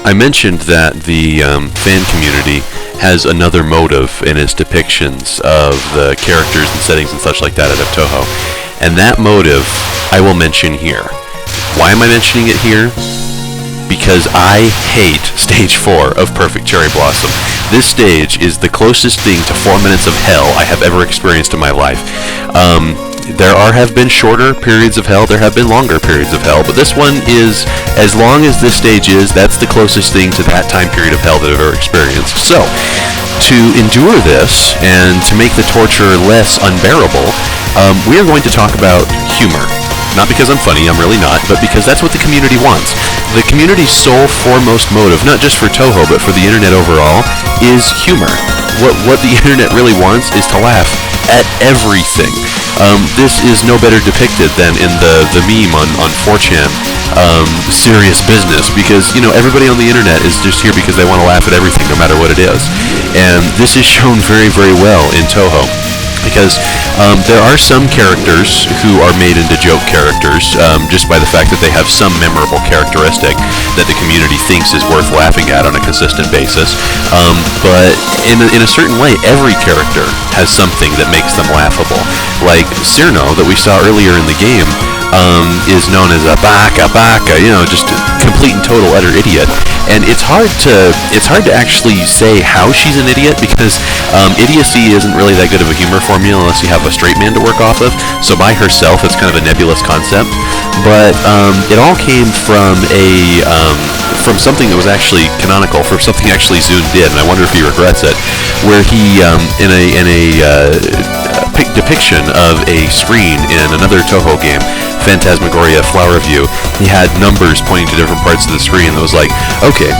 I mentioned that the fan community has another motive in its depictions of the characters and settings and such like that out of Touhou. And that motive I will mention here. Why am I mentioning it here? Because I hate Stage 4 of Perfect Cherry Blossom. This stage is the closest thing to 4 minutes of hell I have ever experienced in my life. There have been shorter periods of hell, there have been longer periods of hell, but this one is, as long as this stage is, that's the closest thing to that time period of hell that I've ever experienced. So, to endure this, and to make the torture less unbearable, we are going to talk about humor. Not because I'm funny, I'm really not, but because that's what the community wants. The community's sole foremost motive, not just for Touhou, but for the internet overall, is humor. What the internet really wants is to laugh at everything. This is no better depicted than in the meme on 4chan, serious business, because, everybody on the internet is just here because they want to laugh at everything, no matter what it is. And this is shown very, very well in Touhou. Because there are some characters who are made into joke characters just by the fact that they have some memorable characteristic that the community thinks is worth laughing at on a consistent basis. But in a certain way, every character has something that makes them laughable. Like Cyrano, that we saw earlier in the game, is known as a baka, just a complete and total utter idiot. And it's hard to actually say how she's an idiot, because idiocy isn't really that good of a humor formula unless you have a straight man to work off of. So by herself, it's kind of a nebulous concept. But it all came from from something that was actually canonical, from something actually Zune did, and I wonder if he regrets it, where he in a depiction of a screen in another Touhou game, Phantasmagoria Flower View, he had numbers pointing to different parts of the screen that was like, okay,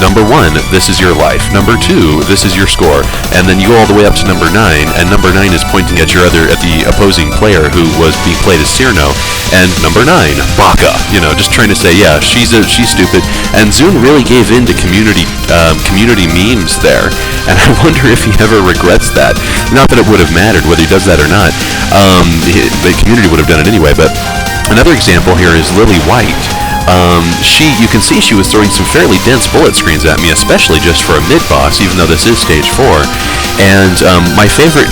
number 1, this is your life, number 2, this is your score, and then you go all the way up to number 9, and number 9 is pointing at the opposing player who was being played as Cyrano, and number 9, Baka, just trying to say, yeah, she's stupid, and Zune really gave in to community memes there, and I wonder if he ever regrets that. Not that it would have mattered whether he does that or not. The community would have done it anyway, but another example here is Lily White. You can see she was throwing some fairly dense bullet screens at me, especially just for a mid-boss, even though this is Stage 4. And my favorite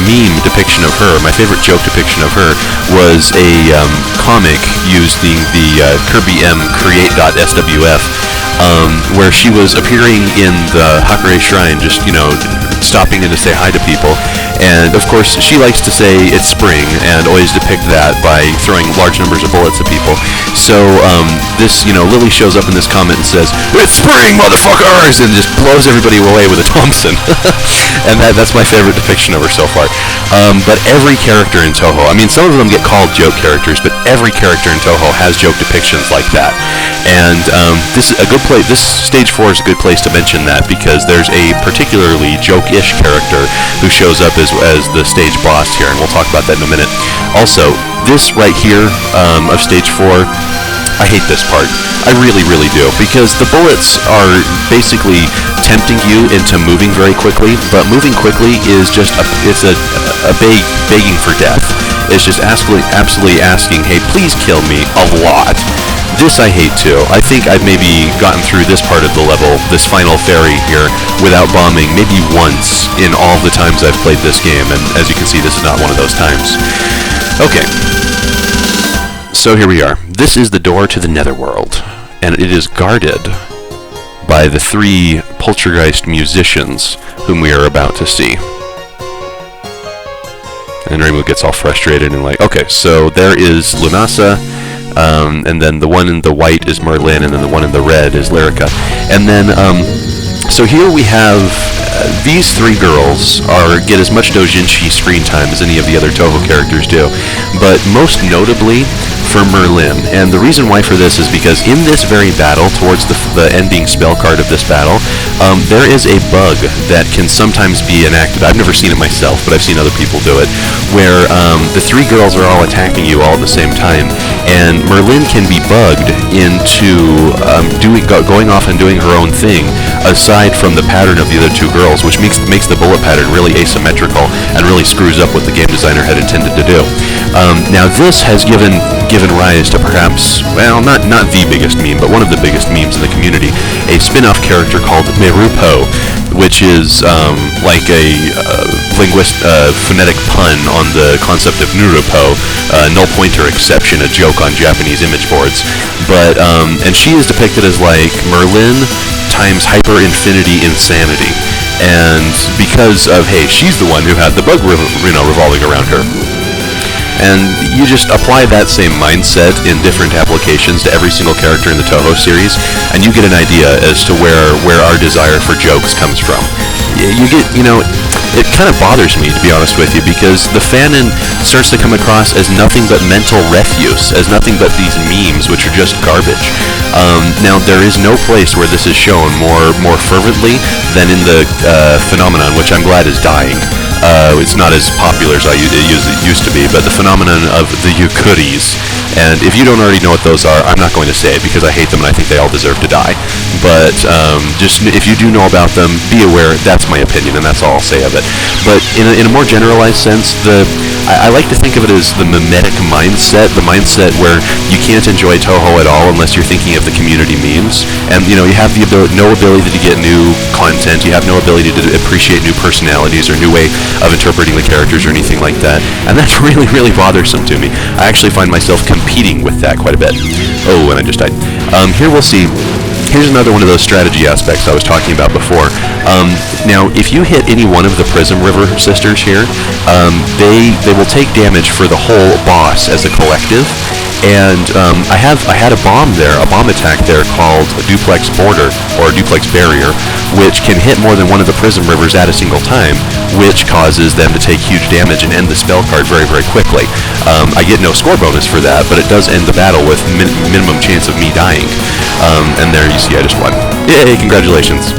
meme depiction of her, my favorite joke depiction of her, was a comic using the Kirby M create.swf, where she was appearing in the Hakure Shrine, just, stopping in to say hi to people. And, of course, she likes to say it's spring, and always depict that by throwing large numbers of bullets at people. So, Lily shows up in this comment and says, "It's spring, motherfuckers!" and just blows everybody away with a Thompson. And that's my favorite depiction of her so far. But every character in Touhou, some of them get called joke characters, but every character in Touhou has joke depictions like that. And this Stage 4 is a good place to mention that, because there's a particularly joke-ish character who shows up as the stage boss here, and we'll talk about that in a minute. Also, this right here of Stage 4, I hate this part. I really, really do, because the bullets are basically tempting you into moving very quickly, but moving quickly is just begging for death. It's just absolutely asking, hey, please kill me a lot. This I hate too. I think I've maybe gotten through this part of the level, this final fairy here, without bombing maybe once in all the times I've played this game, and as you can see, this is not one of those times. Okay. So here we are. This is the door to the Netherworld, and it is guarded by the 3 poltergeist musicians whom we are about to see. And Rainbow gets all frustrated and like, okay, so there is Lunasa, and then the one in the white is Merlin, and then the one in the red is Lyrica. And then, so here we have these 3 girls get as much doujinshi screen time as any of the other Touhou characters do, but most notably for Merlin. And the reason why for this is because in this very battle, towards the ending spell card of this battle, there is a bug that can sometimes be enacted. I've never seen it myself, but I've seen other people do it, where the 3 girls are all attacking you all at the same time, and Merlin can be bugged into going off and doing her own thing, aside from the pattern of the other 2 girls, which makes the bullet pattern really asymmetrical and really screws up what the game designer had intended to do. Now this has given rise to perhaps, well, not the biggest meme, but one of the biggest memes in the community, a spin-off character called Merupo, which is like a phonetic pun on the concept of Nurupo, null pointer exception, a joke on Japanese image boards. But and she is depicted as like Merlin times hyper infinity insanity. And because of, hey, she's the one who had the bug revolving around her. And you just apply that same mindset in different applications to every single character in the Touhou series, and you get an idea as to where our desire for jokes comes from. You get, it kind of bothers me, to be honest with you, because the fanon starts to come across as nothing but mental refuse, as nothing but these memes, which are just garbage. Now, there is no place where this is shown more fervently than in the phenomenon, which I'm glad is dying. It's not as popular as it used to be, but the phenomenon of the yukuris. And if you don't already know what those are, I'm not going to say it because I hate them and I think they all deserve to die. But just if you do know about them, be aware. That's my opinion, and that's all I'll say of it. But in a more generalized sense, I like to think of it as the mimetic mindset, the mindset where you can't enjoy Touhou at all unless you're thinking of the community memes. And you have no ability to get new content. You have no ability to appreciate new personalities or new way of interpreting the characters or anything like that. And that's really, really bothersome to me. I actually find myself competing with that quite a bit. Oh, and I just died. Here we'll see. Here's another one of those strategy aspects I was talking about before. Now, if you hit any one of the Prism River sisters here, they will take damage for the whole boss as a collective. And I had a bomb attack there called a Duplex Border, or Duplex Barrier, which can hit more than one of the Prism Rivers at a single time, which causes them to take huge damage and end the spell card very, very quickly. I get no score bonus for that, but it does end the battle with minimum chance of me dying. And there you see I just won. Yay, congratulations.